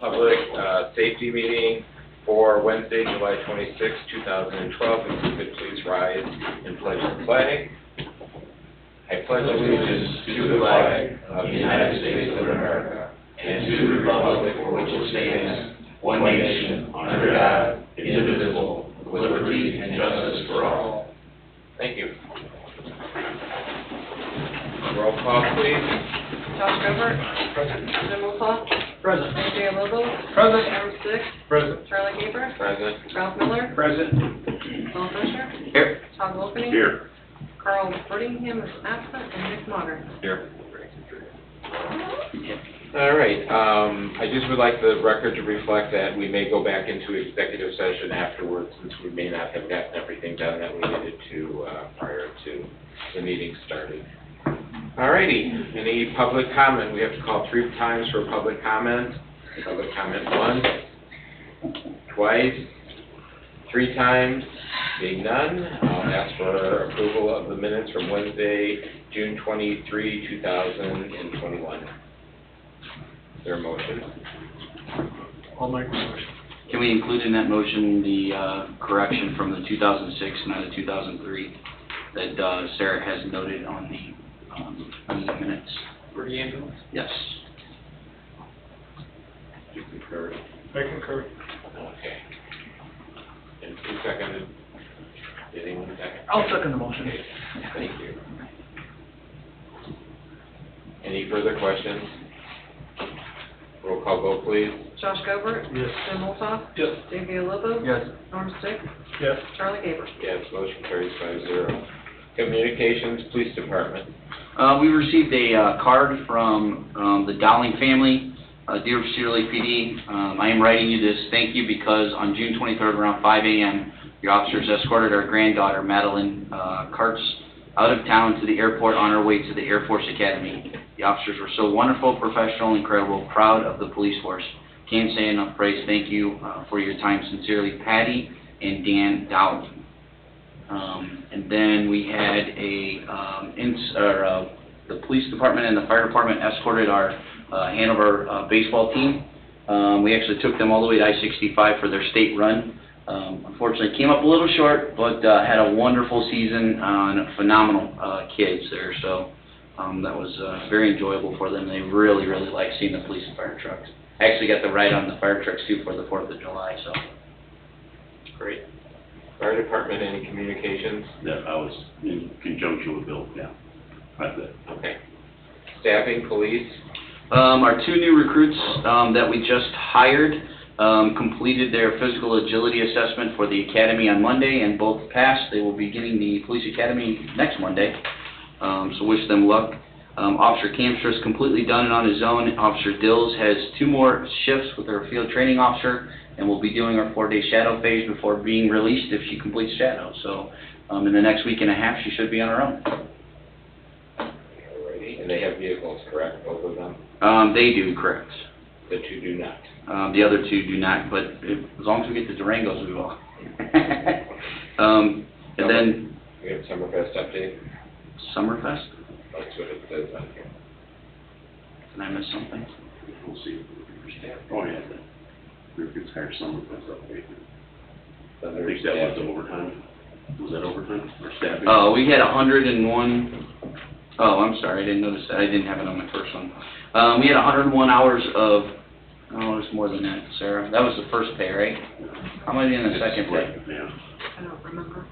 public safety meeting for Wednesday, July 26, 2012. If you could please rise and pledge the flag. I pledge allegiance to the flag of the United States of America and to the republic for which it stands, one nation, under God, indivisible, with liberty and justice for all. Thank you. Roll call, please. Josh Gilbert. Present. Jim Wolfall. Present. AJ Lobo. Present. Aaron Stick. Present. Charlie Gaber. Present. Ralph Miller. Present. Paul Fisher. Here. Todd Wolfeney. Here. Carl Brittingham is absent, and Nick Motter. Here. All right. I just would like the record to reflect that we may go back into executive session afterwards, since we may not have gotten everything done that we needed to prior to the meeting starting. All righty. Any public comment? We have to call 3 times for public comment. Public comment once, twice, 3 times. Being none, I'll ask for approval of the minutes from Wednesday, June 23, 2021. Is there a motion? I'll make a motion. Can we include in that motion the correction from the 2006 and the 2003 that Sarah has noted on the minutes? For the ambulance? Yes. Do you concur? I concur. Okay. And who seconded? Did anyone second? I'll second the motion. Okay. Thank you. Any further questions? Roll call vote, please. Josh Gilbert. Yes. Jim Wolfall. Yes. AJ Lobo. Yes. Norm Stick. Yes. Charlie Gaber. Yes, motion carries 5-0. Communications, Police Department. We received a card from the Dowling family, Dear Shirley PD. I am writing you this thank you because on June 23rd around 5 a.m., your officers escorted our granddaughter, Madeline Kartz, out of town to the airport on her way to the Air Force Academy. The officers were so wonderful, professional, incredible, proud of the police force. Can't say enough praise. Thank you for your time. Sincerely, Patty and Dan Dowling. And then we had the police department and the fire department escorted our Hanover baseball team. We actually took them all the way to I-65 for their state run. Unfortunately, came up a little short, but had a wonderful season and phenomenal kids there. So that was very enjoyable for them. They really, really liked seeing the police and fire trucks. I actually got the ride on the fire trucks too for the 4th of July. So Great. Fire Department, any communications? That I was in conjunction with Bill, yeah. That's it. Okay. Staffing, Police. Our 2 new recruits that we just hired completed their physical agility assessment for the academy on Monday, and both passed. They will be beginning the police academy next Monday, so wish them luck. Officer Kamstra's completely done it on his own. Officer Dills has 2 more shifts with her field training officer, and we'll be doing our 4-day shadow phase before being released if she completes shadow. So in the next week and a half, she should be on her own. Alrighty. And they have vehicles, correct, both of them? They do, correct. The 2 do not. The other 2 do not, but as long as we get the Durangos, we will. And then We have Summerfest update. Summerfest? That's what it says on here. Did I miss something? We'll see. Oh, yeah. We could hire someone for stuff. I think that was overtime. Was that overtime or staffing? We had 101. Oh, I'm sorry, I didn't notice that. I didn't have it on my first one. We had 101 hours of. Oh, it's more than that, Sarah. That was the first pay, right? How many in the second pay? Yeah. I don't remember.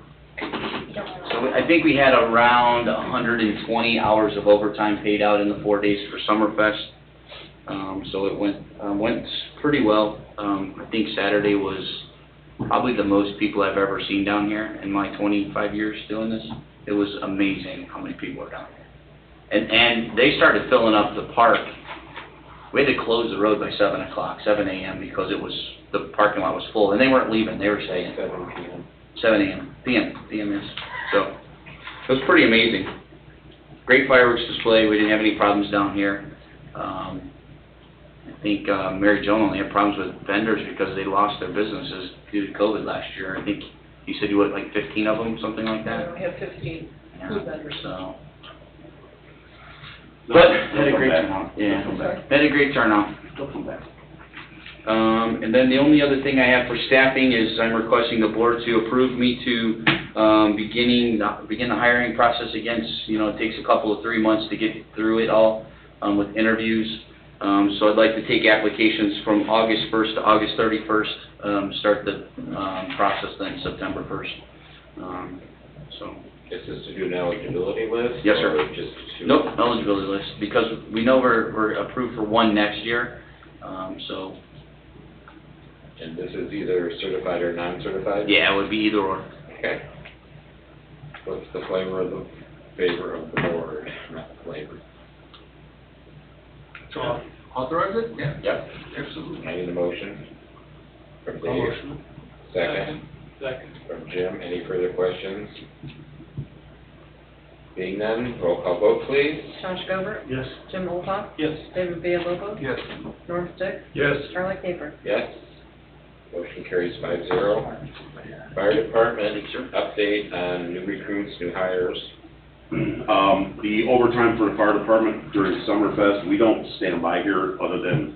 So I think we had around 120 hours of overtime paid out in the 4 days for Summerfest. So it went pretty well. I think Saturday was probably the most people I've ever seen down here in my 25 years doing this. It was amazing how many people were down here. And they started filling up the park. We had to close the road by 7 o'clock, 7 a.m. because the parking lot was full. And they weren't leaving, they were staying. 7 p.m. 7 a.m. PM, yes. So it was pretty amazing. Great fireworks display. We didn't have any problems down here. I think Mary Jo only had problems with vendors because they lost their businesses due to COVID last year. I think you said you had like 15 of them, something like that? We have 15 food vendors. So. But had a great turnout. Yeah, had a great turnout. They'll come back. And then the only other thing I have for staffing is I'm requesting the board to approve me to begin the hiring process again. It takes a couple of 3 months to get through it all with interviews. So I'd like to take applications from August 1st to August 31st, start the process then September 1st. So. Is this to do an eligibility list? Yes, sir. Or just to? Nope, eligibility list, because we know we're approved for one next year, so, And this is either certified or non-certified? yeah, it would be either or. Okay. What's the favor of the board, not the flavor? So authorize it? Yeah. Yep. Absolutely. I need a motion from I'll Dave. motion. Second, Second. from Jim. Any further questions? Being none, roll call vote, please. Josh Gober, Yes. Jim Olhoff, Yes. David Villalobos, Yes. Norm Stick, Yes. Charlie Caper. Yes. Motion carries 5-0. Fire Department, update on new recruits, new hires. The overtime for the fire department during Summerfest, we don't stand by here other than,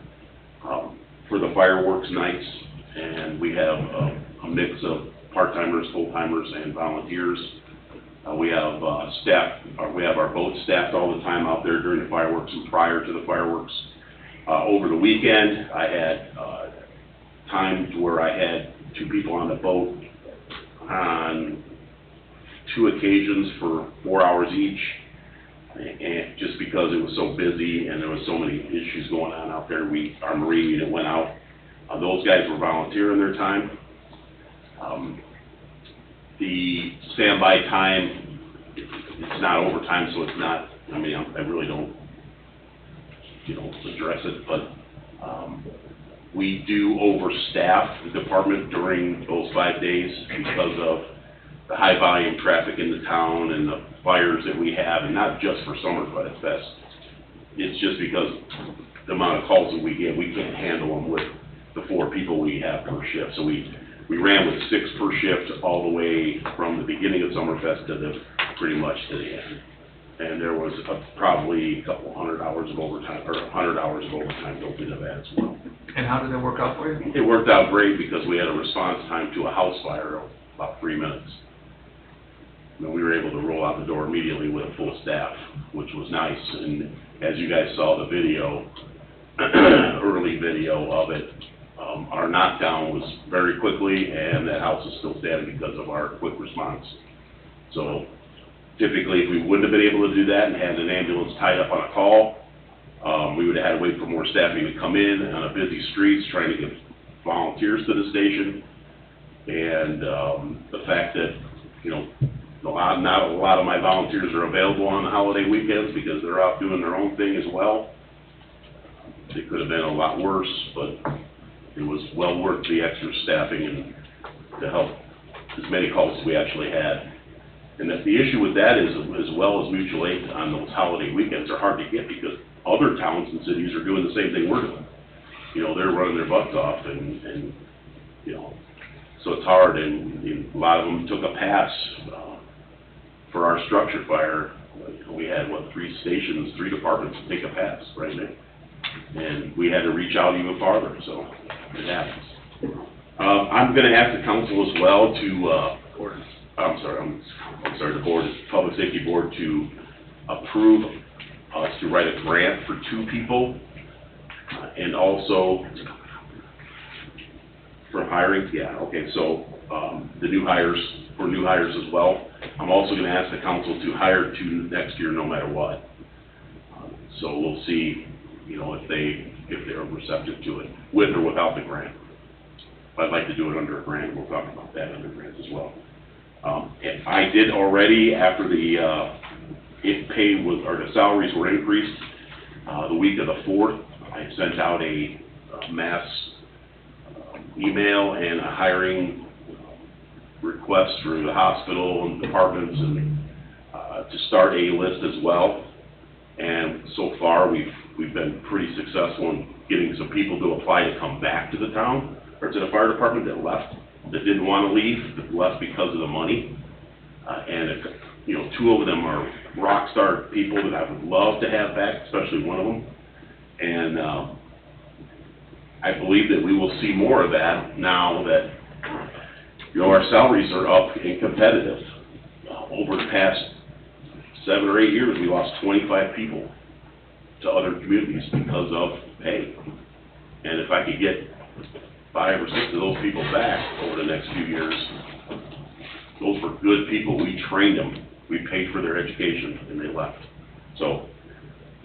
for the fireworks nights. And we have a mix of part-timers, full-timers, and volunteers. We have we have our boats staffed all the time out there during the fireworks and prior to the fireworks. Over the weekend, I had times where I had 2 people on the boat on 2 occasions for 4 hours each, and just because it was so busy and there was so many issues going on out there, our Marine unit went out. Those guys were volunteering their time. The standby time, it's not overtime, so it's not, I mean, I really don't, address it, but we do overstaff the department during those 5 days because of the high volume traffic in the town and the fires that we have, and not just for Summerfest. It's just because the amount of calls that we get, we can't handle them with the 4 people we have per shift. So we ran with 6 per shift all the way from the beginning of Summerfest to pretty much to the end. And there was probably a couple 100 hours of overtime, or 100 hours of overtime built into that as well. And how did that work out for you? It worked out great because we had a response time to a house fire of about 3 minutes. And we were able to roll out the door immediately with a full staff, which was nice. And as you guys saw the video, early video of it, our knockdown was very quickly, and that house is still standing because of our quick response. So typically, if we wouldn't have been able to do that and had an ambulance tied up on a call, we would have had to wait for more staffing to come in on a busy streets, trying to get volunteers to the station. And the fact that, not a lot of my volunteers are available on the holiday weekends because they're out doing their own thing as well. It could have been a lot worse, but it was well worth the extra staffing and to help as many calls as we actually had. And that the issue with that is, as well as mutual aid on those holiday weekends are hard to get because other towns and cities are doing the same thing we're doing. They're running their butts off and so it's hard, and a lot of them took a pass. For our structure fire, we had, 3 stations, 3 departments take a pass right now. And we had to reach out even farther, so it happens. I'm gonna ask the council as well to, the board, Public Safety Board, to approve us to write a grant for 2 people, and also for hiring, so, the new hires as well. I'm also gonna ask the council to hire 2 next year, no matter what. So we'll see, if they're receptive to it, with or without the grant. I'd like to do it under a grant, we'll talk about that under grants as well. And I did already, after the salaries were increased, the week of the 4th, I sent out a mass email and a hiring request through the hospital and departments and to start a list as well. And so far, we've been pretty successful in getting some people to apply to come back to the town, or to the fire department that left, that didn't want to leave, that left because of the money. And 2 of them are rock star people that I would love to have back, especially one of them. And I believe that we will see more of that now that, you know, our salaries are up and competitive. Over the past 7 or 8 years, we lost 25 people to other communities because of pay. And if I could get 5 or 6 of those people back over the next few years, those were good people. We trained them. We paid for their education, and they left. So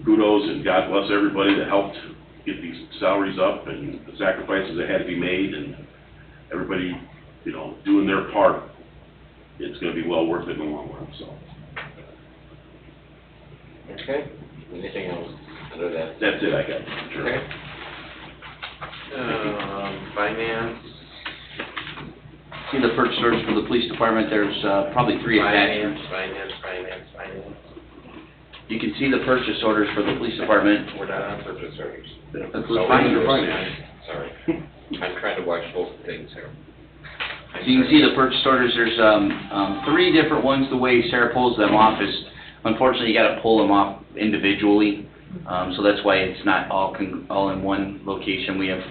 kudos, and God bless everybody that helped get these salaries up and the sacrifices that had to be made, and everybody, you know, doing their part. It's going to be well worth it in the long run, so. Okay, anything else under that? That's it, I got, sure. Okay. Finance. See the purchase orders for the police department, there's probably 3 attachments. Finance. You can see the purchase orders for the police department. We're not on purchase orders. That's Oh, finance. Sorry. I'm trying to watch both things here. So you can see the purchase orders, there's 3 different ones. The way Sarah pulls them off is, unfortunately, you gotta pull them off individually. So that's why it's not all in one location. We have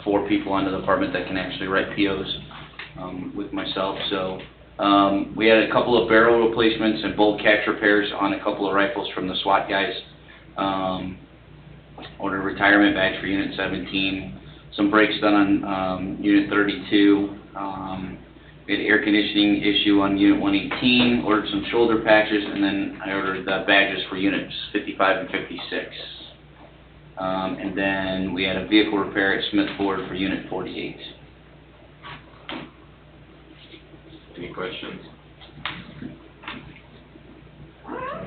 4 people on the department that can actually write POs with myself. So we had a couple of barrel replacements and bolt catch repairs on a couple of rifles from the SWAT guys. Ordered a retirement badge for Unit 17. Some brakes done on Unit 32. We had air conditioning issue on Unit 118, ordered some shoulder patches, and then I ordered the badges for Units 55 and 56. And then we had a vehicle repair at Smith Ford for Unit 48. Any questions?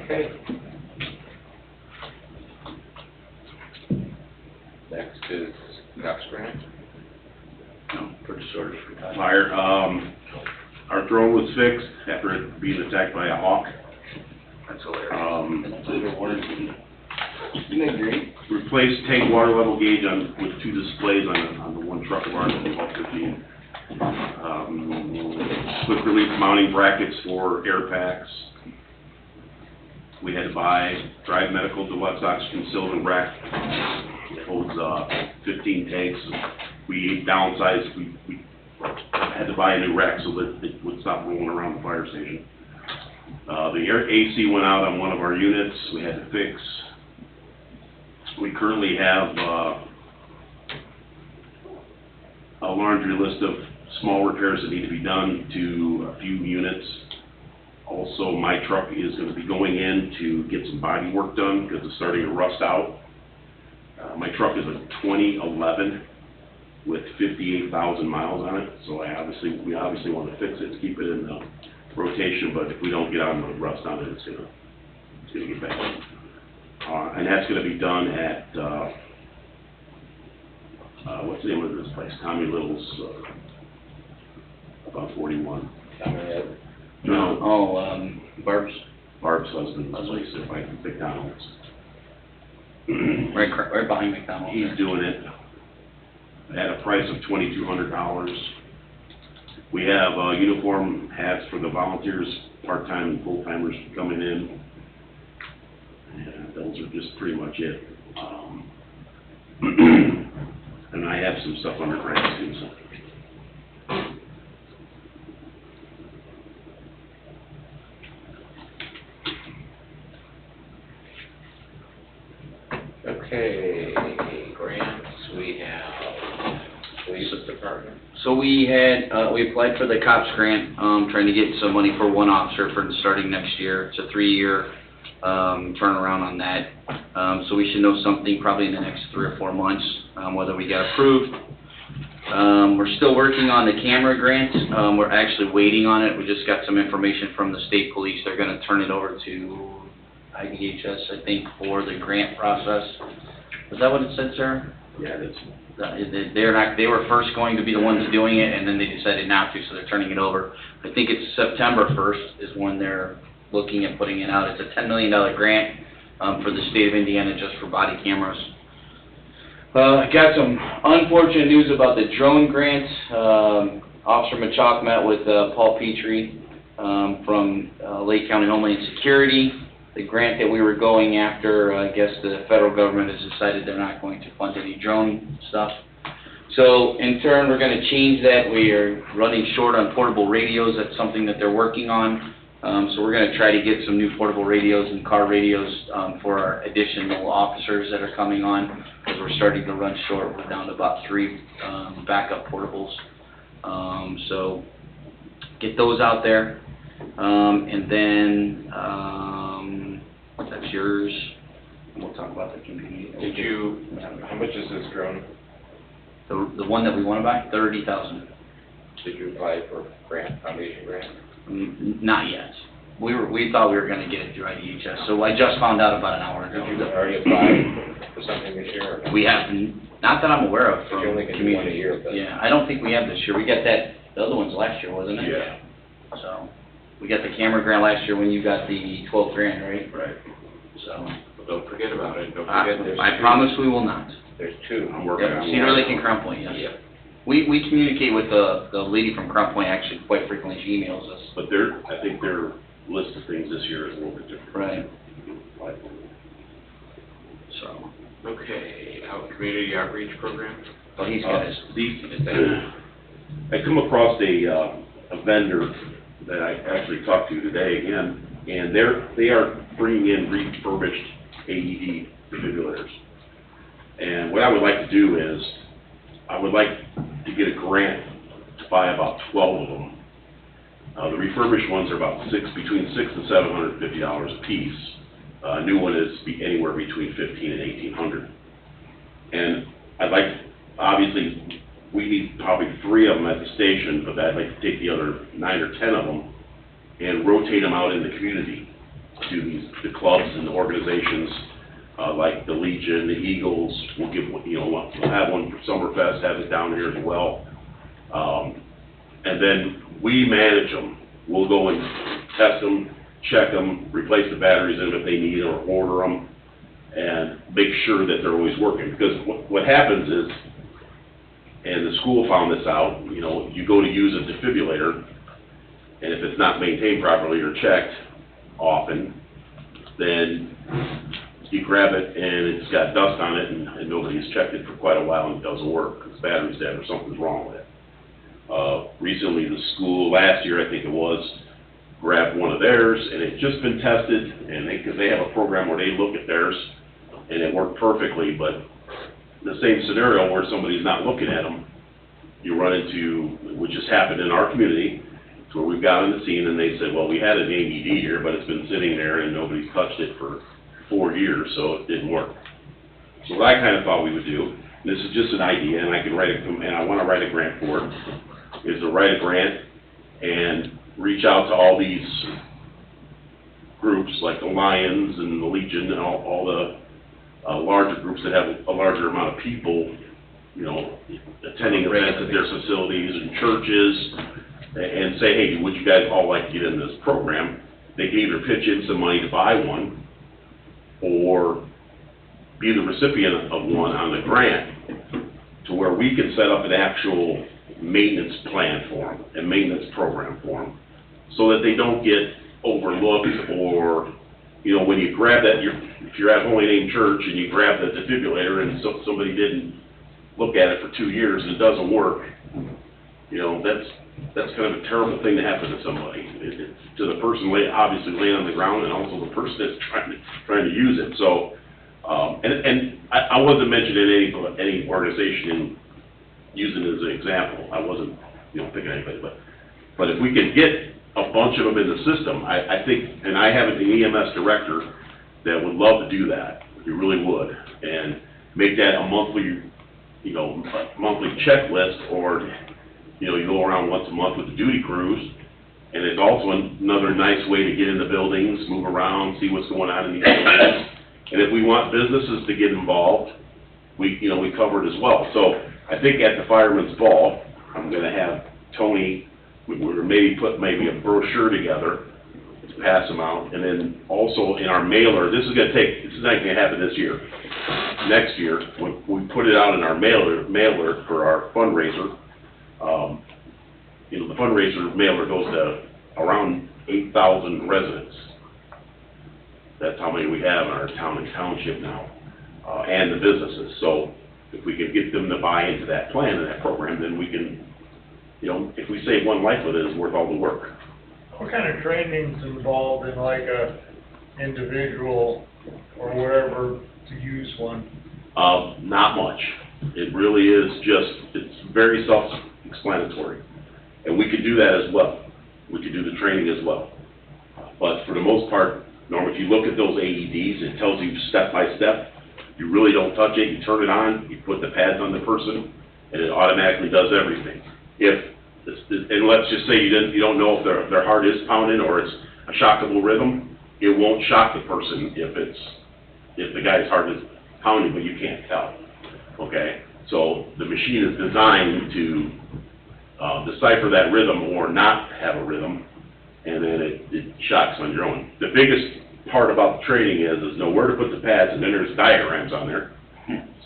Okay. Next is COPS grant. No, purchase orders for that. Fire, our drone was fixed after it being attacked by a hawk. That's hilarious. Isn't that great? Replaced tank water level gauge with 2 displays on the one truck of ours, the 1215. Quick release mounting brackets for air packs. We had to buy Drive Medical Deluxe Oxygen Cylinder rack. It holds 15 tanks. We downsized, we had to buy a new rack so that it would stop rolling around the fire station. The AC went out on one of our units, we had to fix. We currently have a laundry list of small repairs that need to be done to a few units. Also, my truck is going to be going in to get some body work done because it's starting to rust out. My truck is a 2011 with 58,000 miles on it, so we obviously want to fix it to keep it in rotation, but if we don't get on the rust on it, it's gonna get bad. And that's gonna be done at, what's the name of this place? Tommy Little's, about 41. No, Barb's. Barb's husband's place, if I can pick McDonald's. Right behind McDonald's. He's doing it at a price of $2,200. We have uniform hats for the volunteers, part-time and full-timers coming in. And those are just pretty much it. And I have some stuff under grants too, so. Okay, grants, we have police department. So we applied for the COPS grant, trying to get some money for 1 officer for starting next year. It's a 3-year turnaround on that. So we should know something probably in the next 3 or 4 months, whether we get approved. We're still working on the camera grant. We're actually waiting on it. We just got some information from the state police. They're going to turn it over to IDHS, I think, for the grant process. Was that what it said, sir? Yeah, that's. They were first going to be the ones doing it, and then they decided not to, so they're turning it over. I think it's September 1st is when they're looking at putting it out. It's a $10 million grant for the state of Indiana just for body cameras. I got some unfortunate news about the drone grant. Officer Machok met with Paul Petrie from Lake County Homeland Security. The grant that we were going after, I guess the federal government has decided they're not going to fund any drone stuff. So in turn, we're gonna change that. We are running short on portable radios. That's something that they're working on. So we're gonna try to get some new portable radios and car radios, for our additional officers that are coming on, because we're starting to run short. We're down to about 3, backup portables. So get those out there. And then, that's yours. And we'll talk about the community. How much is this drone? The one that we wanna buy, 30,000. Did you apply for grant, foundation grant? Not yet. We thought we were gonna get it through IDHS, so I just found out about an hour Did you ago. already apply for something this year? Or We have, not that I'm aware of from You only can do one a community. year, but. Yeah, I don't think we have this year. We got that, the other one's last year, wasn't it? Yeah, So, we got the camera grant last year when you got the 12 grand, right? right. So, But don't forget about it, don't forget there's. I promise we will not. There's 2. I'm working Yep, on Cedar one. Lake and Crown Point, yes. Yeah. We communicate with the lady from Crown Point actually quite frequently. She emails us. But I think their list of things this year is a little bit different. Right. Like, So, Okay, community outreach program? but he's got his, I come across a vendor that I actually talked to today again, and they are bringing in refurbished AED defibrillators. And what I would like to do is, I would like to get a grant to buy about 12 of them. The refurbished ones are about between $600 and $750 a piece. A new one is anywhere between $1,500 and $1,800. And I'd like, obviously, we need probably 3 of them at the station, but I'd like to take the other 9 or 10 of them and rotate them out in the community to the clubs and the organizations, like the Legion, the Eagles. We'll we'll have one for Summerfest, have it down here as well. And then we manage them. We'll go and test them, check them, replace the batteries in them if they need, or order them, and make sure that they're always working. Because what happens is, and the school found this out, you go to use a defibrillator, and if it's not maintained properly or checked often, then you grab it and it's got dust on it, and nobody's checked it for quite a while and it doesn't work because the battery's dead or something's wrong with it. Recently, the school, last year I think it was, grabbed one of theirs, and it's just been tested, and because they have a program where they look at theirs, and it worked perfectly, but the same scenario where somebody's not looking at them, you run into, which has happened in our community, to where we've got on the scene, and they said, well, we had an AED here, but it's been sitting there, and nobody's touched it for 4 years, so it didn't work. So what I kind of thought we would do, and this is just an idea, and I want to write a grant for it, is to write a grant and reach out to all these groups, like the Lions and the Legion and all the larger groups that have a larger amount of people, attending events at their facilities and churches, and say, hey, would you guys all like to get in this program? They can either pitch in some money to buy one, or be the recipient of one on the grant, to where we can set up an actual maintenance plan for them, and maintenance program for them, so that they don't get overlooked, or, when you grab that, if you're at Holy Name Church and you grab the defibrillator and somebody didn't look at it for 2 years and it doesn't work, that's kind of a terrible thing to happen to somebody. To the person obviously laying on the ground, and also the person that's trying to use it. So, and I wasn't mentioning any organization in using it as an example. I wasn't, picking anybody, but if we could get a bunch of them in the system, I think, and I have an EMS director that would love to do that. He really would, and make that a monthly, monthly checklist, or you go around once a month with the duty crews, and it's also another nice way to get in the buildings, move around, see what's going on in these buildings. And if we want businesses to get involved, we cover it as well. So I think at the Fireman's Ball, I'm going to have Tony, we're put a brochure together to pass them out, and then also in our mailer, this is not going to happen this year. Next year, we put it out in our mailer for our fundraiser. The fundraiser mailer goes to around 8,000 residents. That's how many we have in our town and township now, and the businesses. So if we can could get them to buy into that plan and that program, then we can, you know, if we save one life with it, it's worth all the work. What kind of training's involved in like a individual or wherever to use one? Not much. It really is just, it's very self-explanatory. And we could do that as well. We could do the training as well. But for the most part, Norm, if you look at those AEDs, it tells you step by step. You really don't touch it, you turn it on, you put the pads on the person, and it automatically does everything. And let's just say you don't know if their heart is pounding or it's a shockable rhythm, it won't shock the person if the guy's heart is pounding, but you can't tell, okay? So the machine is designed to decipher that rhythm or not have a rhythm, and then it shocks on your own. The biggest part about the training is know where to put the pads, and then there's diagrams on there.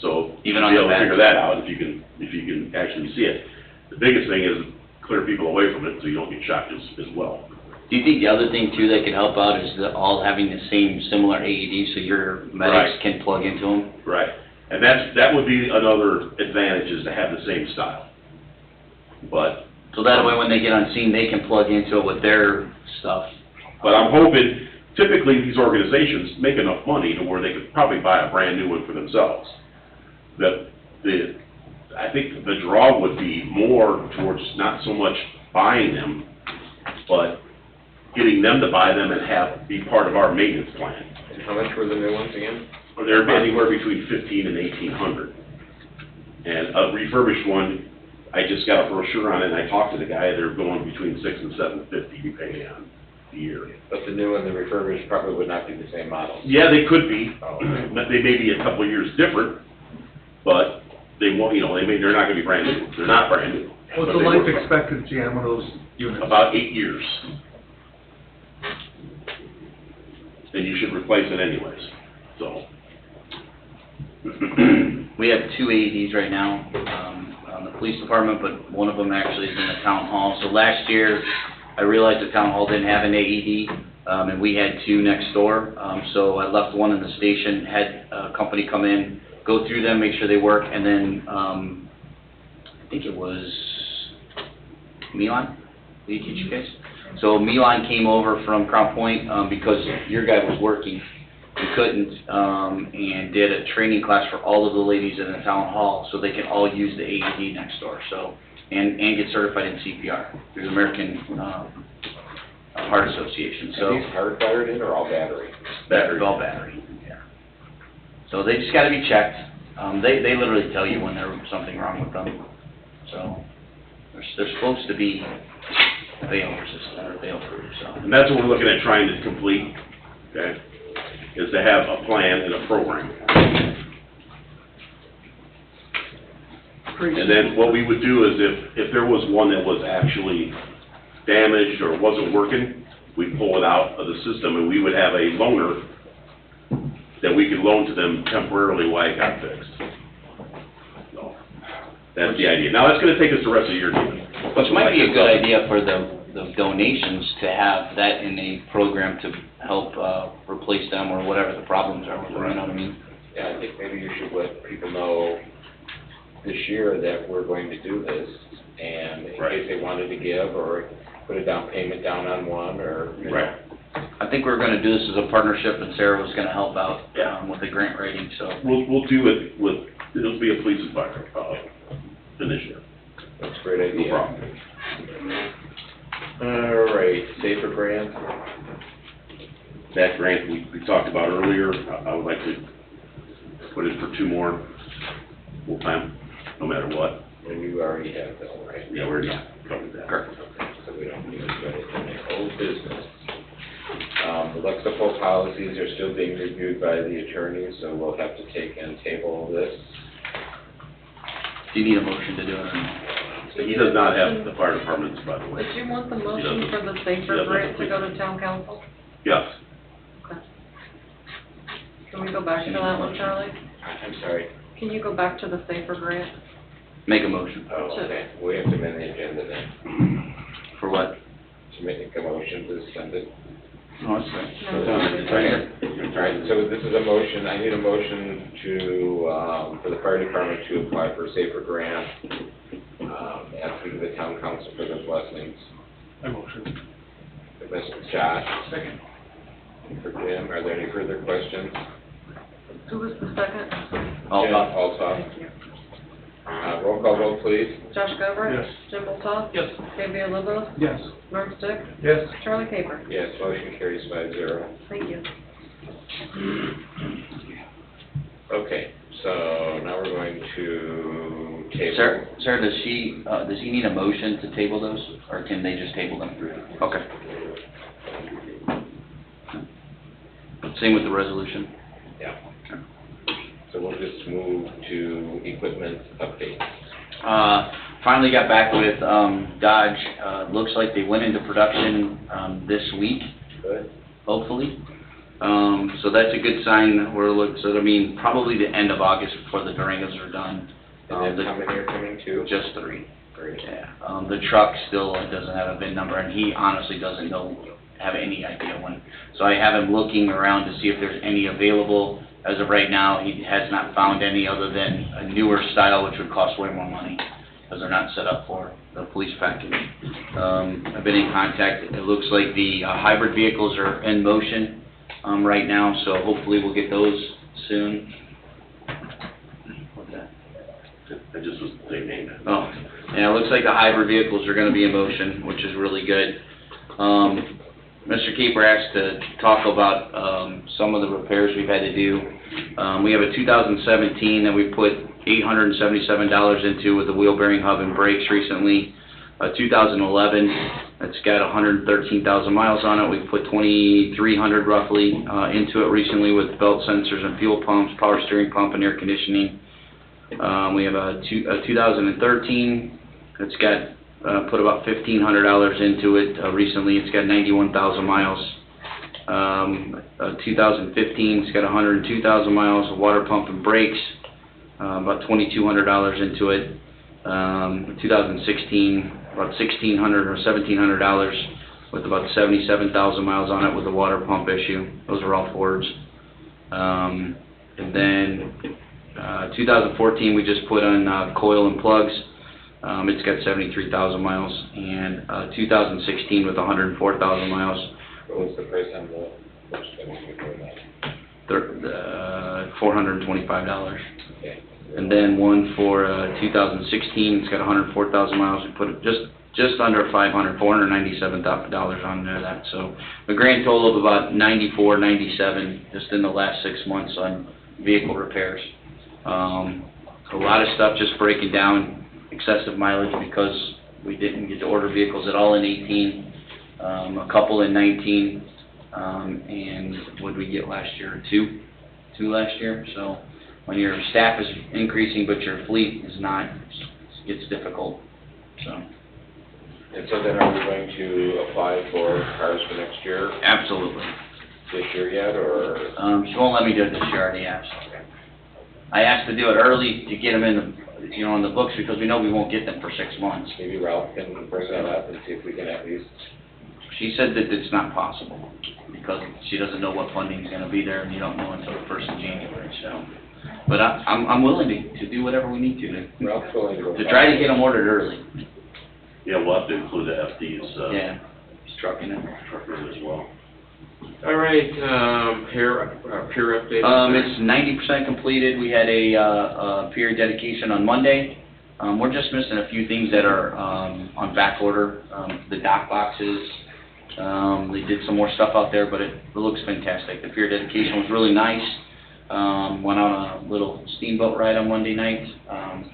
So Even you'll be on able the to figure back. that out if you can actually see it. The biggest thing is clear people away from it so you don't get shocked as well. Do you think the other thing too that could help out is all having the same similar AED so your medics Right. can plug into them? Right. And that would be another advantage, is to have the same style. But So that way when they get on scene, they can plug into it with their stuff. I'm hoping, typically these organizations make enough money to where they could probably buy a brand new one for themselves. I think the draw would be more towards not so much buying them, but getting them to buy them and be part of our maintenance plan. And how much were the new ones again? They're anywhere between $1,500 and $1,800. And a refurbished one, I just got a brochure on it, and I talked to the guy, they're going between $600 and $750 depending on the year. But the new and the refurbished probably would not be the same model. Yeah, they could be. Oh, okay. They may be a couple of years different, but they won't, they're not gonna be brand new. They're not brand new. What's but the they life work expectancy on one of those units? About 8 years. And you should replace it anyways, so. We have two AEDs right now, on the police department, but one of them actually is in the town hall. So last year, I realized the town hall didn't have an AED, and we had two next door. So I left one in the station, had a company come in, go through them, make sure they work, and then, I think it was Milan, did he teach you guys? So Milan came over from Crown Point, because your guy was working. He couldn't, and did a training class for all of the ladies in the town hall, so they can all use the AED next door, so, and get certified in CPR through the American, Heart Association, so. Are these hardwired in or all battery? Battery. All battery, yeah. So they just gotta be checked. They literally tell you when there's something wrong with them, so. They're supposed to be fail-resistant or fail-proof, so. And that's what we're looking at trying to complete, okay, is to have a plan and a program. And then what we would do is if there was one that was actually damaged or wasn't working, we'd pull it out of the system and we would have a loaner that we could loan to them temporarily while it got fixed. So, that's the idea. Now, that's gonna take us the rest of the year, David. Which might be a good idea for the donations, to have that in a program to help, replace them or whatever the problems are with them, you know what I mean? Yeah, I think maybe you should let people know this year that we're going to do this, and in Right. case they wanted to give, or put a down payment down on one, or, you know. Right. I think we were gonna do this as a partnership, and Sarah was gonna help out, Yeah. with the grant writing, so. We'll do it with, it'll be a police and fire, initiative. That's a great No idea. problem. All right, Safer Grant, That grant we talked about earlier, I would like to put in for 2 more full-time, no matter what. and you already have that, right? Yeah, we're not covered that. Correct. So we don't need to do anything in old business. The Lexipol policies are still being reviewed by the attorney, so we'll have to take and table this. Do you need a motion to do it or not? He does not have the fire departments, by the way. Did you want the motion doesn't. for the He safer doesn't. grant to go to town council? Yes. Okay. Can we go back to that one, Charlie? I'm sorry. Can you go back to the safer grant? Make a motion. Oh, okay. We have to amend the agenda then, For what? to make a motion to send it. No, it's fine. All right, so this is a motion, I need a motion to, for the fire department to apply for a safer grant, asking the town council for their blessings. I motion. Mr. Josh, Second. for Jim, are there any further questions? Who was the second? All Jim up. Alsop. Roll call vote, please. Josh Govert? Yes. Jim Bolt? Yes. Dave Lobos? Yes. Mark Stick? Yes. Charlie Caper? Yes, motion carries 5-0. Thank you. Okay, so now we're going to table. Sir, does he need a motion to table those, or can they just table them through? Okay. Same with the resolution? Yeah. So we'll just move to equipment updates. Finally got back with, Dodge, looks like they went into production, this week, Good. hopefully. So that's a good sign. Probably the end of August before the Durangos are done. And then how many are coming to? Just 3. Great. Yeah, the truck still doesn't have a VIN number, and he honestly doesn't have any idea when. So I have him looking around to see if there's any available. As of right now, he has not found any other than a newer style, which would cost way more money, because they're not set up for the police package. I've been in contact. It looks like the hybrid vehicles are in motion right now, so hopefully we'll get those soon. What's that? I just was saying name. Oh, yeah, it looks like the hybrid vehicles are gonna be in motion, which is really good. Mr. Keeper asked to talk about, some of the repairs we've had to do. We have a 2017 that we put $877 into with the wheel bearing hub and brakes recently. A 2011, that's got 113,000 miles on it. We put 2,300 roughly, into it recently with belt sensors and fuel pumps, power steering pump and air conditioning. We have a 2013 that's got, put about $1,500 into it recently. It's got 91,000 miles. 2015, it's got 102,000 miles of water pump and brakes, about $2,200 into it. 2016, about $1,600 or $1,700 with about 77,000 miles on it with the water pump issue. Those are all Fords. And then 2014, we just put on coil and plugs. It's got 73,000 miles, and 2016 with 104,000 miles. What was the price on the first one before that? $425. Okay. And then one for 2016, it's got 104,000 miles. We put it just under $497 on there. That so a grand total of about 94, 97 just in the last 6 months on vehicle repairs. A lot of stuff just breaking down, excessive mileage because we didn't get to order vehicles at all in 18, a couple in 19, and what did we get last year? Two last year. So when your staff is increasing but your fleet is not, it gets difficult. So And so then are we going to apply for cars for next year, absolutely. this year yet, or? She won't let me do it this year. I already asked. I asked to do it early to get them in the, in the books because we know we won't get them for 6 months. Maybe Ralph can bring that up and see if we can at least, She said that it's not possible because she doesn't know what funding is going to be there, and you don't know until the 1st of January. So, but I'm willing to do whatever we need to Ralph's willing to go. try to get them ordered early. Yeah, we'll have to include the FD's, Yeah, he's trucking it. truckers as well. All right, peer update. It's 90% completed. We had a period dedication on Monday. We're just missing a few things that are on back order. The dock boxes. They did some more stuff out there, but it looks fantastic. The pier dedication was really nice. Went on a little steamboat ride on Monday night.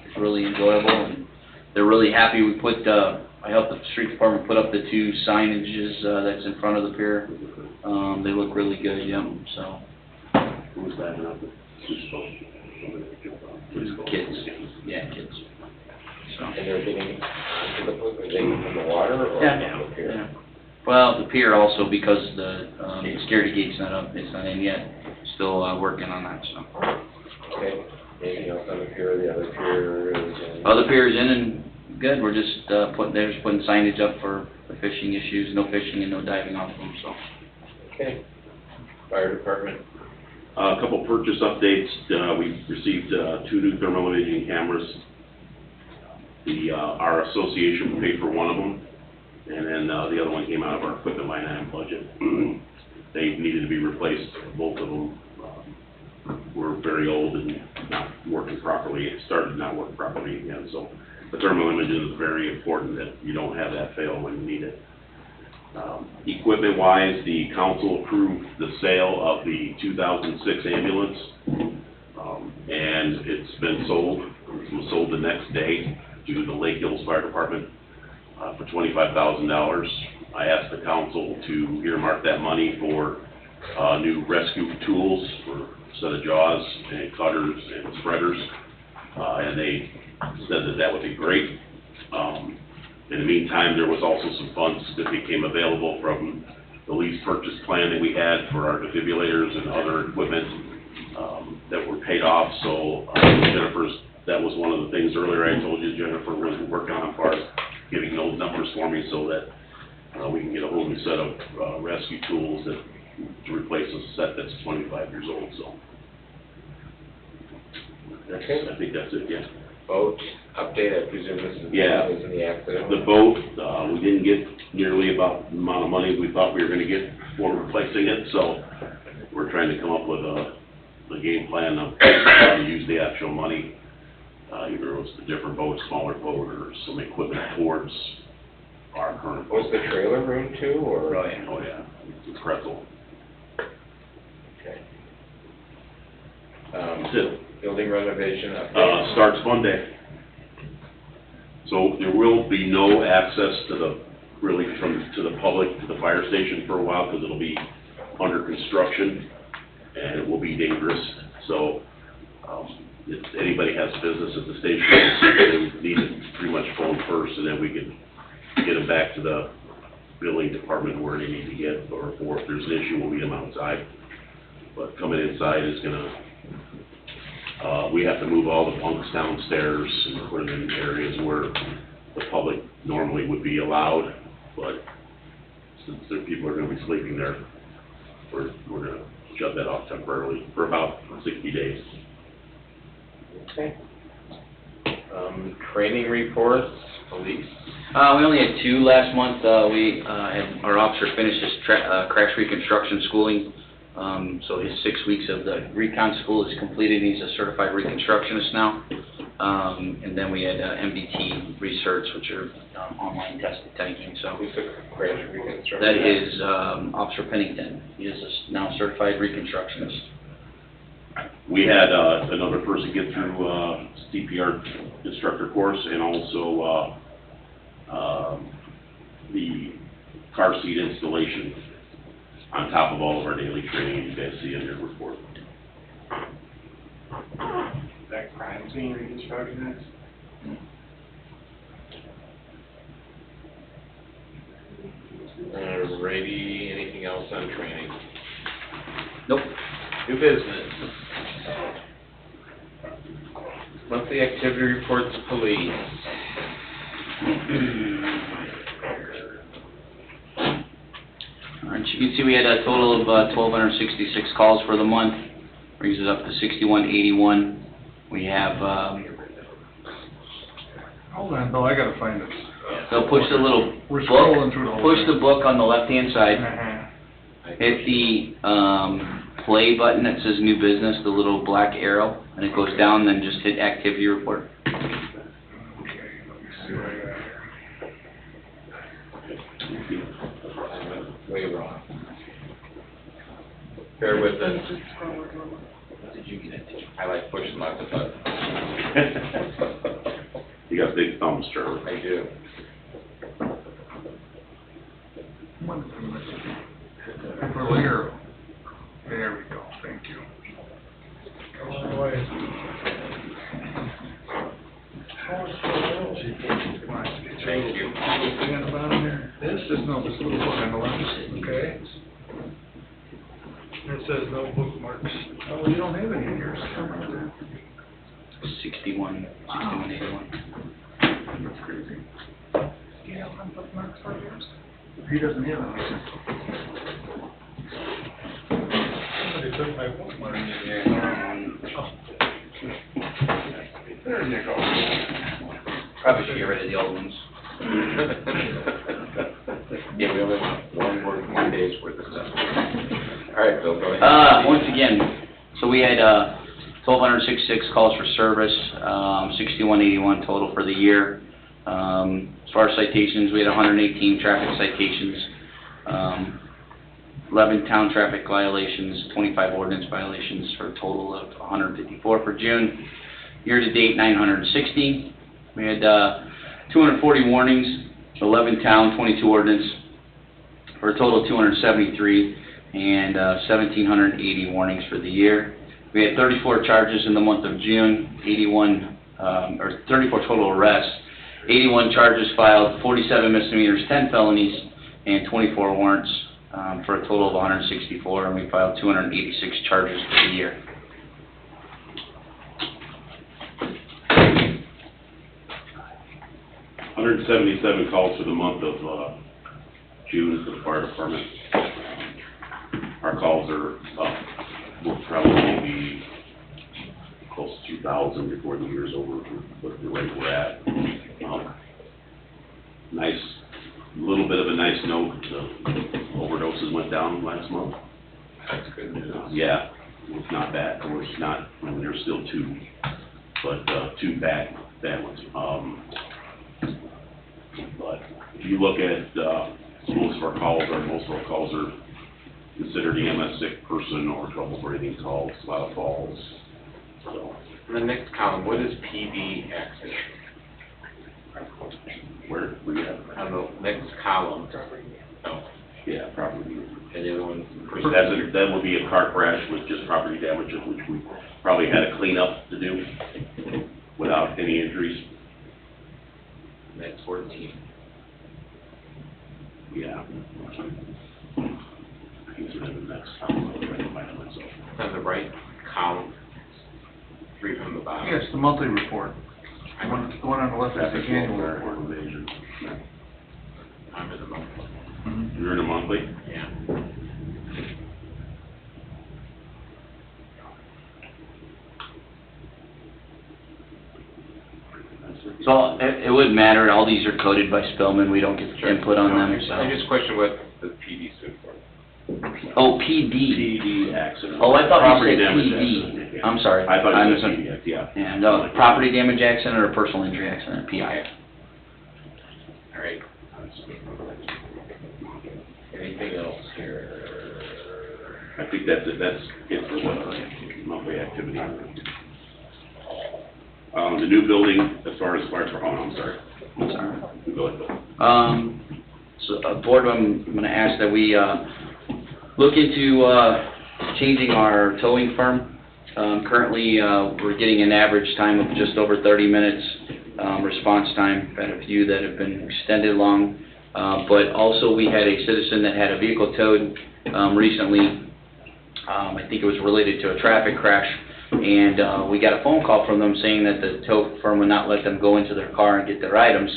It's really enjoyable, and they're really happy. We put, I helped the street department put up the 2 signages that's in front of the pier. They look really good, yeah. So Who's that now? kids, yeah, kids. So. And they're getting onto the boat, are they from the water or Yeah. from the pier? Yeah. Well, the pier also because the security gate's not up, it's not in yet. Still working on that, so. Okay, anything else on the pier, the other pier is in? Other pier is in and good. We're just putting signage up for the fishing issues, no fishing and no diving off them, so. Okay. Fire department. A couple purchase updates. We received 2 new thermal imaging cameras. Our association paid for one of them, and then the other one came out of our equipment line item budget. They needed to be replaced, both of them were very old and not working properly. It started not working properly again, so the thermal imaging is very important that you don't have that fail when you need it. Equipment-wise, the council approved the sale of the 2006 ambulance, and it's been sold. It was sold the next day to the Lake Hills Fire Department for $25,000. I asked the council to earmark that money for new rescue tools, for a set of jaws and cutters and spreaders, and they said that that would be great. In the meantime, there was also some funds that became available from the lease purchase plan that we had for our defibrillators and other equipment that were paid off. So that was one of the things earlier I told you Jennifer was working on as far as getting those numbers for me so that we can get a whole new set of rescue tools to replace a set that's 25 years old. So Okay. I think that's it, yeah. Boat update, I presume this is Yeah. was in the accident. The boat, we didn't get nearly about the amount of money we thought we were gonna get for replacing it, so we're trying to come up with a game plan of how to use the actual money. Either it was a different boat, smaller boat, or some equipment towards our current boat. Was the trailer room too, or? Oh, yeah, it's a pretzel. Okay. That's it. Building renovation update. Starts Monday. So there will be no access to the public, to the fire station for a while, because it'll be under construction, and it will be dangerous. So, if anybody has business at the station, they would need to pretty much phone first, and then we can get them back to the building department where they need to get, or if there's an issue, we'll meet them outside. But coming inside is gonna, we have to move all the bunks downstairs and put them in areas where the public normally would be allowed, but since there people are gonna be sleeping there, we're gonna shut that off temporarily for about 60 days. Okay. Training reports, police. We only had 2 last month. We had our officer finish his crash reconstruction schooling. So his 6 weeks of the recon school is completed. He's a certified reconstructionist now. And then we had MBT research, which are online tested typing. So Who's the crash reconstruction? that is Officer Pennington. He is now certified reconstructionist. We had another person get through CPR instructor course, and also the car seat installation on top of all of our daily training you guys see in your report. That crime scene reconstruction is? Alrighty, anything else on training? Nope. New business. Monthly activity reports, police. All right, you can see we had a total of 1,266 calls for the month, brings us up to 6181. We have, Hold on, Bill, I gotta find this. so push the little We're book, scrolling through the whole push thing. the book on the left-hand side, Uh-huh. hit the play button that says new business, the little black arrow, and it goes down, then just hit activity report. Okay, let me see what I got here. I went way wrong. Bear with us. Did you get it? I like pushing lots of buttons. You got big thumbs, Charlie. I do. Little arrow. There we go, thank you. Long way. Thank you. See on the bottom there? This is no, this little book on the left, okay? It says no bookmarks. Oh, you don't have any in yours. 6181. That's crazy. He doesn't have any. They took my phone money. There you go. Probably should get rid of the old ones. Yeah, we only have one day's worth of stuff. All right, Bill, go ahead. Once again, so we had 1,266 calls for service, 6181 total for the year. As far as citations, we had 118 traffic citations, 11 town traffic violations, 25 ordinance violations, for a total of 154 for June. Year-to-date, 960. We had 240 warnings, 11 town, 22 ordinance, for a total of 273, and 1,780 warnings for the year. We had 34 charges in the month of June, 34 total arrests, 81 charges filed, 47 misdemeanors, 10 felonies, and 24 warrants, for a total of 164, and we filed 286 charges for the year. $177 calls for the month of June for the fire department. Our calls are up, will probably be close to 2,000 before the year's over with the rate we're at. Nice, little bit of a nice note, overdoses went down last month. That's good news. Yeah, it's not bad, or it's not, I mean, there's still two, but two bad ones. But if you look at most of our calls are considered EMS sick person or trouble breathing calls, a lot of falls. So In the next column, what is PB accident? where we have, On the next column. Oh, yeah, property. and the other one. That would be a car crash with just property damage, of which we probably had a cleanup to do without any injuries. That's 14. Yeah. I think it's in the next column, I'll write it by myself. It's on the right column, 3 from the bottom. Yes, the monthly report. The one on the left is Traffic the annual welfare report. evasion. I'm in the month. You're in a monthly? Yeah. So it wouldn't matter, all these are coded by Spellman, we don't get input on them, I so. just question what the PD stood for. Oh, PD. PD accident. Oh, I thought Property you said damage PD. accident, yeah. I'm sorry. I thought I you said misunderstood. PD, yeah. Yeah, no, property damage accident or personal injury accident, PI. All right. Anything else here? I think that's it for what, monthly activity. The new building, as far as fire, oh, I'm sorry. I'm sorry. Go ahead, Bill. So, Board, I'm gonna ask that we, look into, changing our towing firm. Currently, we're getting an average time of just over 30 minutes, response time. Had a few that have been extended long. But also, we had a citizen that had a vehicle towed, recently. I think it was related to a traffic crash. And, we got a phone call from them saying that the tow firm would not let them go into their car and get their items,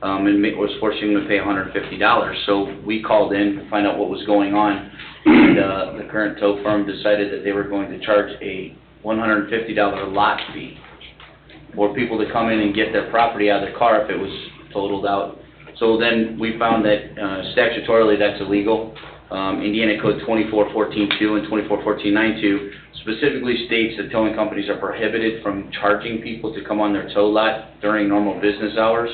and was forcing them to pay $150. So we called in to find out what was going on, and, the current tow firm decided that they were going to charge a $150 lot fee for people to come in and get their property out of the car if it was totaled out. So then we found that, statutorily that's illegal. Indiana Code 2414.2 and 2414.92 specifically states that towing companies are prohibited from charging people to come on their tow lot during normal business hours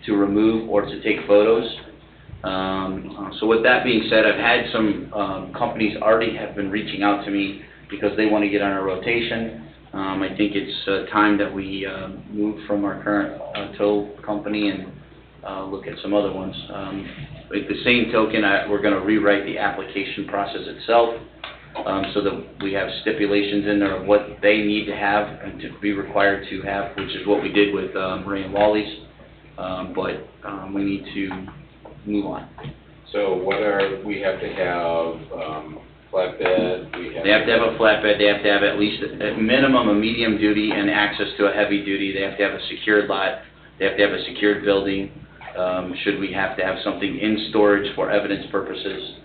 to remove or to take photos. So with that being said, I've had some companies already have been reaching out to me because they want to get on a rotation. I think it's time that we move from our current tow company and look at some other ones. At the same token, we're going to rewrite the application process itself, so that we have stipulations in there of what they need to have and to be required to have, which is what we did with Ray and Wally's, but we need to move on. So we have to have, flatbed, They have to have a flatbed, they have to have at least, at minimum, a medium duty and access to a heavy duty, they have to have a secured lot, they have to have a secured building, should we have to have something in storage for evidence purposes,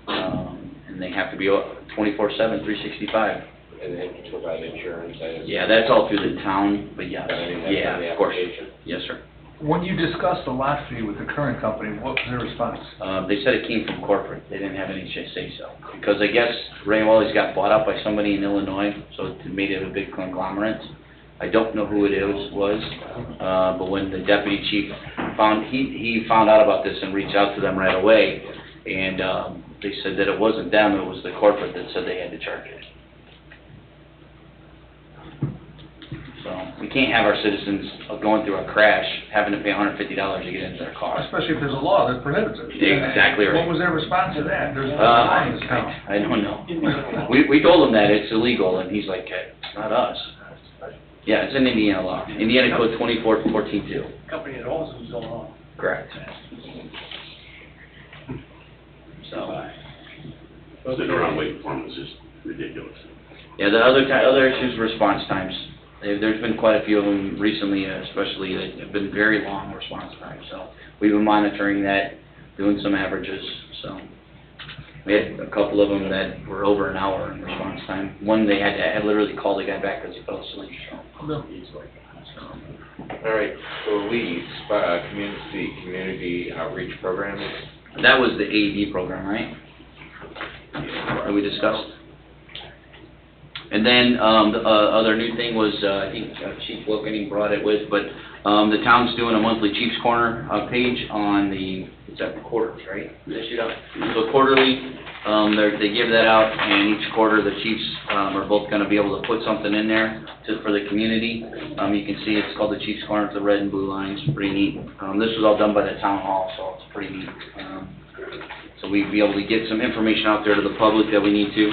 and and they have to be 24/7, 365. And they have to provide insurance, I assume. Yeah, that's all through the town, but yes, I mean, that's yeah, on the of course. application. Yes, sir. When you discussed the lot fee with the current company, what was their response? They said it came from corporate, they didn't have any say so. Because I guess Ray Wally's got bought out by somebody in Illinois, so it made it a big conglomerate. I don't know who it was, but when the deputy chief he found out about this and reached out to them right away, and they said that it wasn't them, it was the corporate that said they had to charge it. So, we can't have our citizens going through a crash, having to pay $150 to get into their car. Especially if there's a law that prohibits it. Exactly right. What was their response to that? There's no law in this town. I don't know. We told him that it's illegal, and he's like, "Hey, it's not us." Yeah, it's in Indiana law, Indiana Code 24-14-2. Company that owns them is Illinois. Correct. So, Sitting around waiting for them is just ridiculous. yeah, the other issues, response times. There's been quite a few of them recently, especially that have been very long response times. So, we've been monitoring that, doing some averages, so. We had a couple of them that were over an hour in response time. One, they had literally called the guy back because he fell asleep, so. All right, police, community outreach program. That was the AED program, right? That we discussed? And then, the other new thing was, I think Chief Wilkening brought it with, but, the town's doing a monthly Chief's Corner, page on the, it's at the quarters, right? They shoot out. So quarterly, they give that out, and each quarter, the chiefs, are both gonna be able to put something in there for the community. You can see it's called the Chief's Corner, it's the red and blue lines, pretty neat. This was all done by the town hall, so it's pretty neat. So we'd be able to get some information out there to the public that we need to.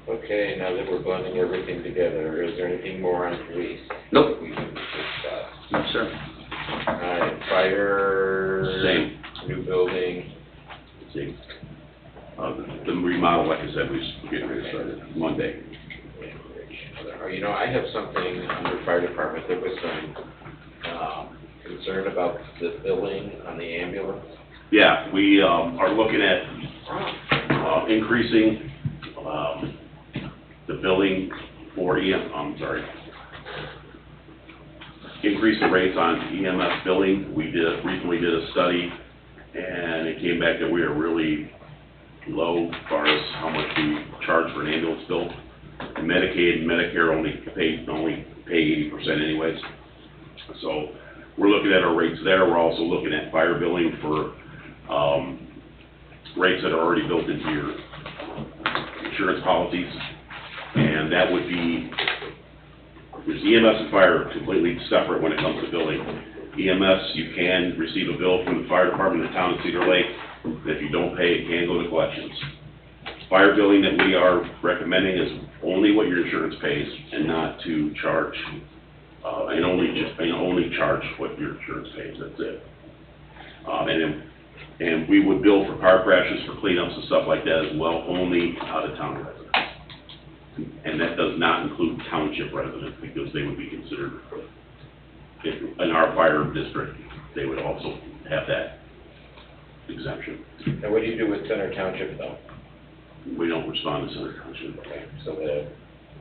Okay, now that we're blending everything together, is there anything more on police? Nope. We can discuss. No, sir. Fire. Same. New building. See, the remodel, like I said, we're getting ready to start it Monday. You know, I have something under fire department, there was some, concern about the billing on the ambulance. Yeah, we, are looking at, increasing, the billing for increase the rates on EMS billing. We recently did a study, and it came back that we are really low as far as how much we charge for an ambulance bill. Medicaid and Medicare only pay 80% anyways. So we're looking at our rates there. We're also looking at fire billing for rates that are already built into your insurance policies. And that would be, because EMS and fire are completely separate when it comes to billing. EMS, you can receive a bill from the fire department in the town of Cedar Lake. If you don't pay, it can go to collections. Fire billing that we are recommending is only what your insurance pays and not to charge, and only charge what your insurance pays, that's it. And we would bill for car crashes, for cleanups and stuff like that as well, only out-of-town residents. And that does not include township residents, because they would be considered, in our fire district, they would also have that exemption. And what do you do with Center Township though? We don't respond to Center Township. Okay, so the,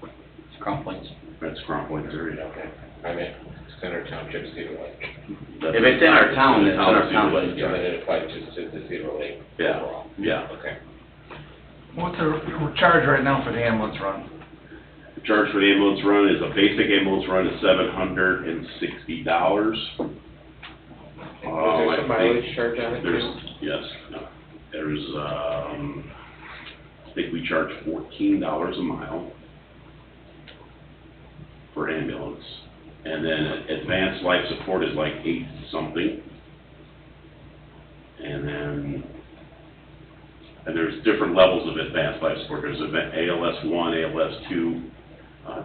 It's Crown Points. That's Crown Point area. okay, I mean, Center Township, Cedar Lake. If it's in our town, it's in our town. Cedar Lake, Yeah, then it applies to Cedar Lake Yeah. overall. Yeah. Okay. What's the charge right now for the ambulance run? The charge for the ambulance run is, a basic ambulance run is $760. Was there some mileage charge on it There's, too? yes, no. There's, I think we charge $14 a mile for ambulance. And then advanced life support is like 8 something. And there's different levels of advanced life support. There's ALS 1, ALS 2,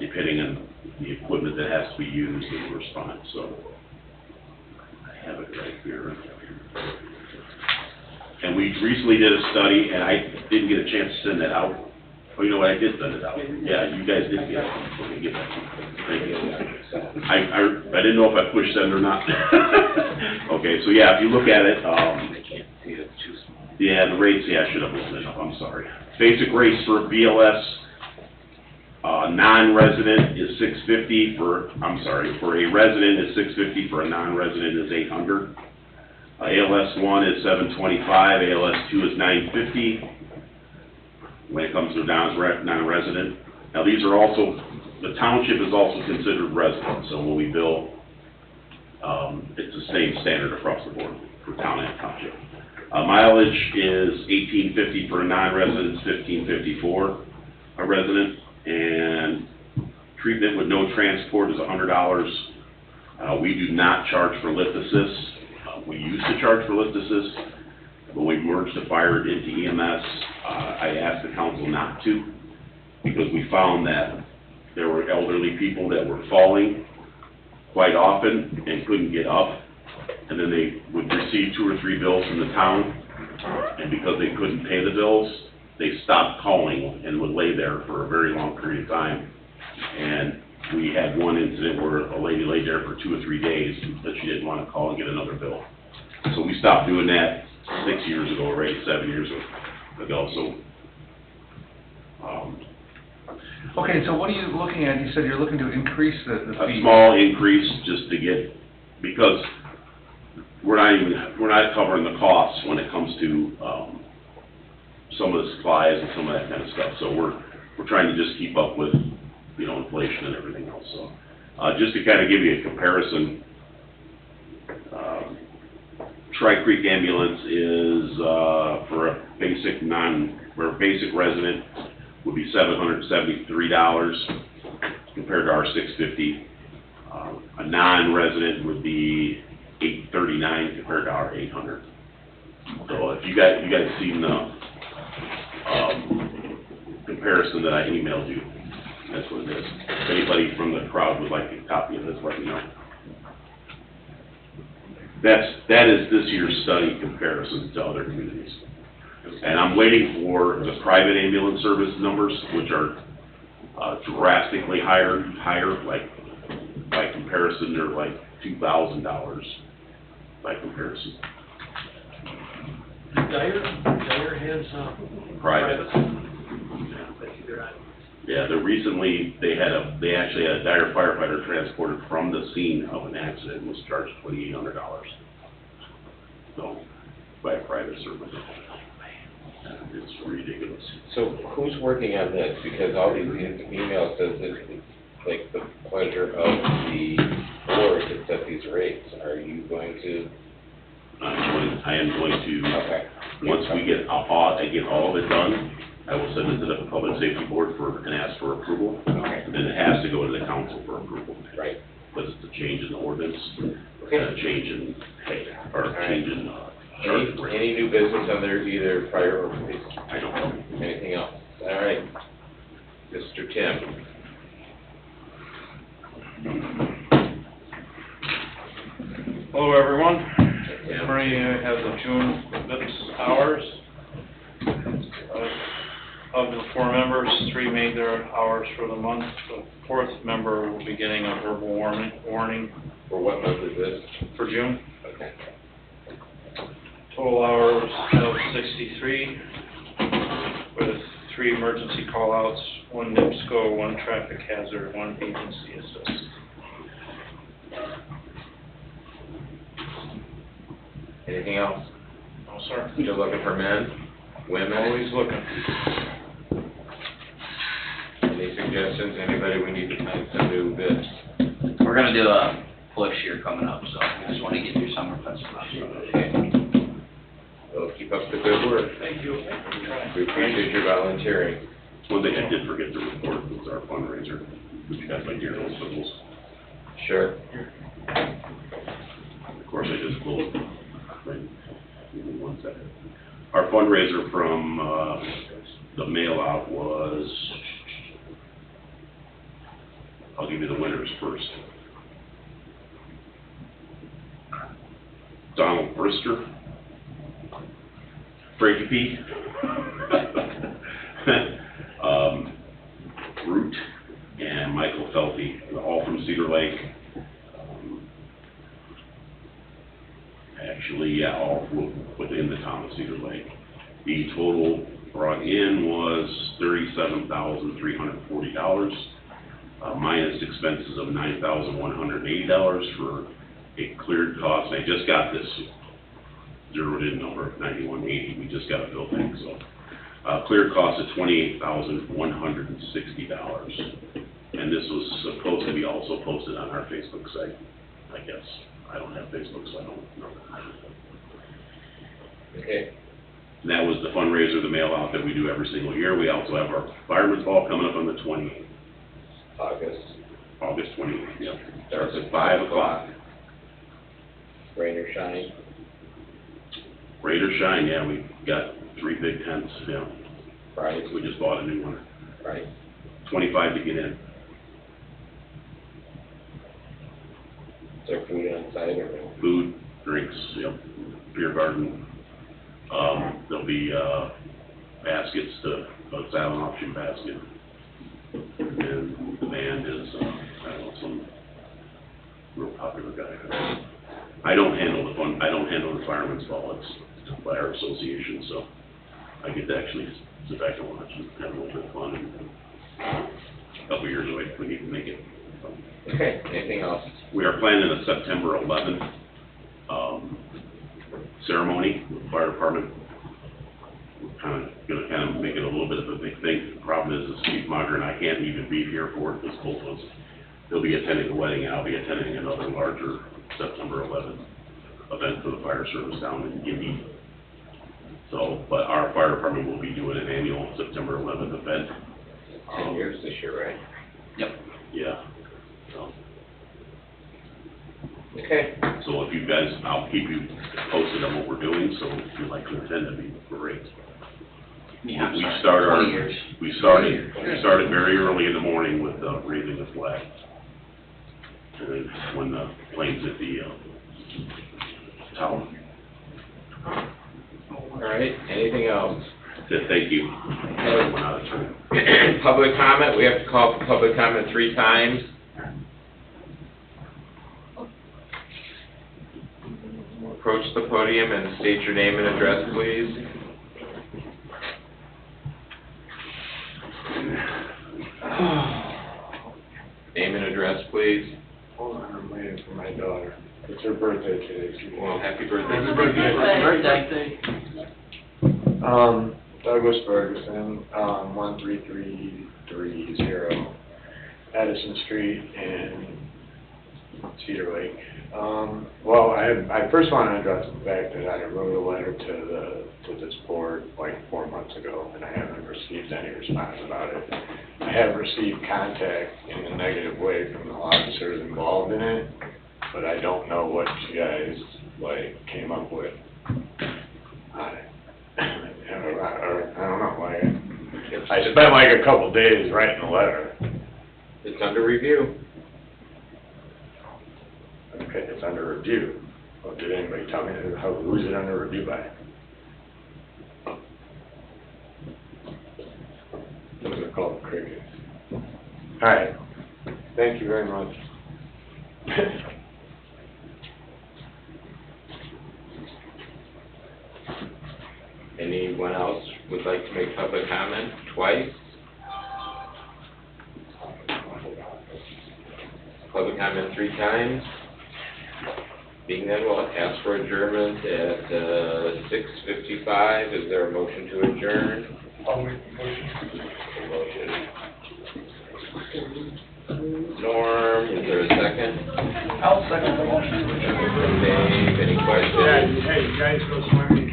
depending on the equipment that has to be used in the response. So I have it right here. And we recently did a study, and I didn't get a chance to send that out, Oh, you know what, I did send it out. Yeah, you guys did get it. Okay, get that. Thank you. I didn't know if I pushed send or not. Okay, so yeah, if you look at it, I can't see it, it's too small. yeah, the rates, yeah, I should have looked it up, I'm sorry. Basic rates for BLS, non-resident is $650 for a resident is $650, for a non-resident is $800. ALS 1 is $725, ALS 2 is $950, when it comes to non-resident. Now, these are also, the township is also considered resident, so when we bill, it's the same standard across the board for town and township. Mileage is $18.50 for a non-resident, $15.50 for a resident, and treatment with no transport is $100. We do not charge for lift assist. We used to charge for lift assist. When we merged the fire into EMS, I asked the council not to, because we found that there were elderly people that were falling quite often and couldn't get up, and then they would receive 2 or 3 bills from the town, and because they couldn't pay the bills, they stopped calling and would lay there for a very long period of time. And we had one incident where a lady laid there for 2 or 3 days that she didn't want to call and get another bill. So we stopped doing that 6 years ago, already 7 years ago, so, Okay, so what are you looking at? You said you're looking to increase the fee. a small increase just to get, because we're not covering the costs when it comes to, some of the supplies and some of that kind of stuff, so we're trying to just keep up with, you know, inflation and everything else, so. Just to kind of give you a comparison, Tri-Creek Ambulance is, for a basic resident, would be $773 compared to our $650. A non-resident would be $839 compared to our $800. So if you guys seen the, comparison that I emailed you, that's what it is. If anybody from the crowd would like a copy of this, let me know. That is this year's study comparison to other communities. And I'm waiting for the private ambulance service numbers, which are drastically higher, like, by comparison, they're like $2,000 by comparison. Dyer has, Private. Yeah, they actually had a Dyer firefighter transported from the scene of an accident and was charged $2,800. So, by a private service. It's ridiculous. So who's working on this? Because all these emails says it's like the pleasure of the board to set these rates. Are you going to? I am going to, Okay. once we get all of it done, I will send it to the Public Safety Board and ask for approval. Okay. And then it has to go to the council for approval. Right. Because it's a change in the ordinance, Okay. and a change in pay, or a change in, charge rate. Any new business on there, either fire or police? I don't know. Anything else? All right. Mr. Tim. Hello, everyone. Yeah. Marie has the June business hours. Of the 4 members, 3 made their hours for the month. The 4th member will be getting a verbal warning For what month is this? for June. Okay. Total hours of 63, with 3 emergency call-outs, 1 NIPSCO, 1 traffic hazard, 1 agency assist. Anything else? No, sir. Still looking for men, women? Always looking. Any suggestions? Anybody we need to find some new bids? We're gonna do a push here coming up, so we just wanna get through summer festival. Okay. Well, keep up the good work. Thank you. We appreciate your volunteering. One thing I did forget to report was our fundraiser, which you guys might hear those signals. Sure. Of course, I just closed. Give me 1 second. Our fundraiser from, the mail out was, I'll give you the winners first. Donald Brister, Frankie P. Root and Michael Felty, all from Cedar Lake. Actually, yeah, all within the town of Cedar Lake. The total brought in was $37,340, minus expenses of $9,180 for a cleared cost. I just got this zeroed in number of $91.80. We just got a bill back, so. Cleared cost of $28,160. And this was supposed to be also posted on our Facebook site, I guess. I don't have Facebook, so I don't know. Okay. And that was the fundraiser, the mail out that we do every single year. We also have our Fireman's Ball coming up on the 28th. August 28th, yep. Starts at 5 o'clock. Rain or shine? Rain or shine, yeah, we got 3 big tents, yeah. Right. We just bought a new one. Right. 25 to get in. Is there food inside or no? Food, drinks, yep, beer garden. There'll be, baskets a salad option basket. And the band is, I don't know, some real popular guy. I don't handle the Fireman's Ball, it's by our association, so I get to actually sit back and watch and have a little bit of fun. And a couple years away, we need to make it. Okay, anything else? We are planning a September 11th ceremony with the fire department. We're gonna make it a little bit of a big thing. The problem is Steve Mager and I can't even be here for it because both of us, he'll be attending the wedding and I'll be attending another larger September 11th event for the fire service down in Gibby. So, but our fire department will be doing an annual September 11th event. 10 years this year, right? Yep. Yeah. So. Okay. So if you guys, I'll keep you posted on what we're doing, so if you'd like to attend, that'd be great. Yeah, We sorry, start our, 20 years. we started very early in the morning with raising the flag. And then when the planes hit the tower. All right, anything else? Said thank you. We're out of time. Public comment, we have to call for public comment 3 times. Approach the podium and state your name and address, please. Name and address, please. Hold on, I'm waiting for my daughter. It's her birthday today. Well, happy birthday. Happy birthday. Douglas Ferguson, 13330 Addison Street in Cedar Lake. Well, I first want to address the fact that I wrote a letter to this board like 4 months ago, and I haven't received any response about it. I have received contact in a negative way from the officers involved in it, but I don't know what you guys came up with on it. Or I don't know, I spent a couple days writing a letter. It's under review. Okay, it's under review. Well, did anybody tell me who's it under review by? Those are called crickets. All right. Thank you very much. Anyone else would like to make public comment? Twice? Public comment 3 times? Being none, we'll ask for adjournment at 6:55. Is there a motion to adjourn? I'll make the motion. Motion. Norm, is there a second? I'll second the motion. Dave, any questions? Hey, you guys go swimming.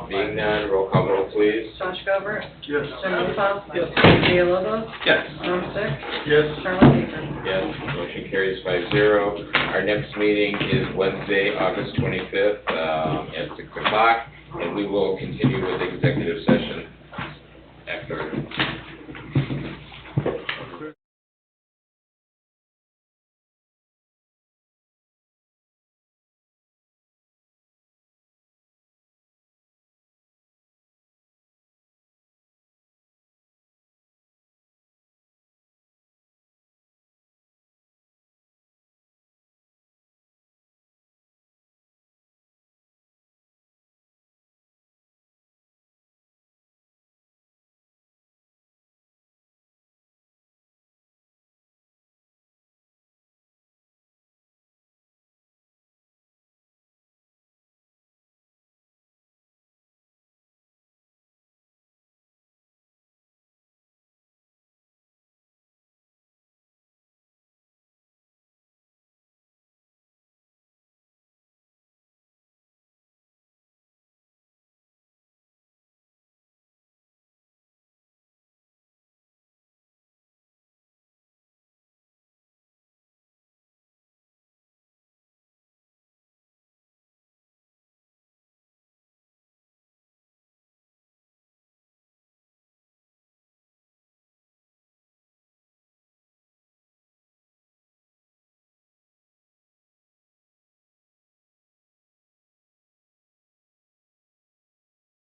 Being none, roll call vote, please. Josh Gilbert? Yes. Jim Littlefield? Yes. Gia Lobo? Yes. Norm Stick? Yes. Charlie Baker? Yes, motion carries 5-0. Our next meeting is Wednesday, August 25th, at 6 o'clock, and we will continue with executive session